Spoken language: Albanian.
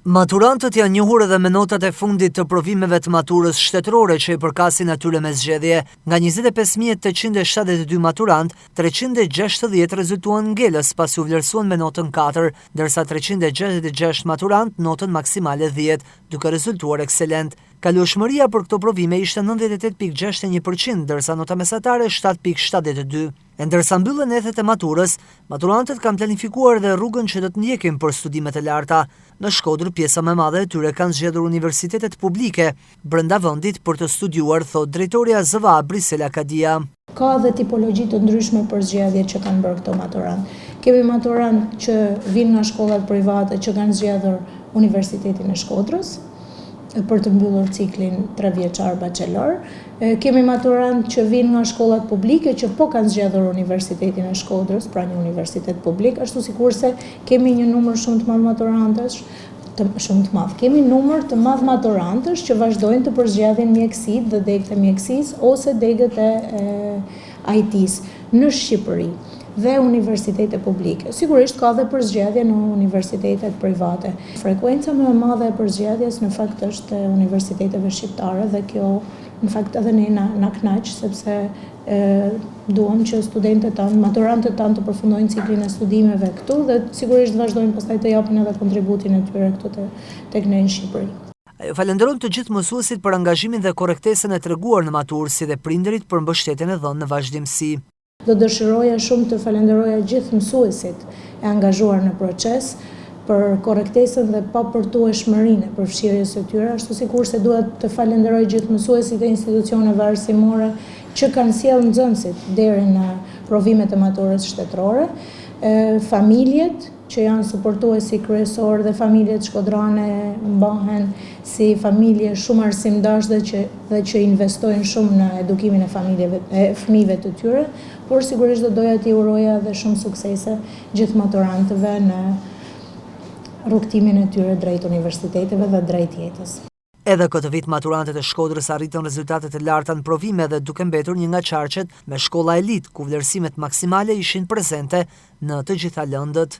Maturantët janë njohur edhe me notat e fundit të provimeve të maturës shtetërore që i përkasin atyre me zgjedhje. Nga 25.872 maturant, 360 rezultuan ngelës pasi u vlerësuan me notën 4, ndërsa 366 maturant notën maksimale 10, duke rezultuar ekselent. Kalueshmëria për këto provime ishte 98.61%, ndërsa nota mesatare 7.72. Ndërsa mbyllen ethet e maturës, maturantët kanë planifikuar dhe rrugën që do të ndjekin për studimet e larta. Në Shkodër, pjesa më e madhe e tyre kanë zgjedhur universitetet publike brenda vendit për të studiuar, thot drejtoria ZVA Brisela Kadia. Ka dhe tipologji të ndryshme për zgjedhjet që kanë bërë këto maturant. Kemi maturant që vinë nga shkollat private që kanë zgjedhur Universitetin e Shkodrës për të mbyllur ciklin 3 vjeçar bachelor. Kemi maturant që vinë nga shkollat publike që po kanë zgjedhur Universitetin e Shkodrës, pra një universitet publik, ashtu sikurse kemi një numër shumë të madh maturantësh, Kemi numër të madh maturantësh që vazhdojnë të përzgjedhin mjekësitë dhe degët e mjekësisë ose degët e IT-s në Shqipëri dhe universitete publike. Sigurisht ka dhe përzgjedhje në universitetet private. Frekuenca më e madhe e përzgjedhjes në fakt është e universiteteve shqiptare dhe kjo në fakt edhe ne na kënaq sepse duam që studentët tanë, maturantët tanë të përfundojnë ciklin e studimeve këtu dhe sigurisht vazhdojnë pastaj të japin edhe kontributin e tyre këtu tek ne në Shqipëri. Ajo falenderon të gjithë mësuesit për angazhimin dhe korrektesën e treguar në maturë, si dhe prindërit për mbështetjen e dhënë në vazhdimsi. Do dëshiroja shumë të falenderoja gjithë mësuesit e angazhuar në proces për korrektesën dhe papërtueshmërinë e përfshirjes së tyre, ashtu sikurse duhet të falenderoj gjithë mësuesit e institucioneve arsimore që kanë sjellë nxënësit deri në provimet e maturës shtetërore, familjet që janë suportuesi kryesor dhe familjet shkodrane mbahen si familje shumë arsimdash dhe që investojnë shumë në edukimin e fëmijëve të tyre, por sigurisht do doja t'i uroja dhe shumë suksese gjithë maturantëve në rrugtimin e tyre drejt universiteteve dhe drejt jetës. Edhe këtë vit maturantët e Shkodrës arritën rezultatet e larta në provime dhe duke mbetur një nga qarqet me shkolla elit, ku vlerësimet maksimale ishin prezente në të gjitha lëndët.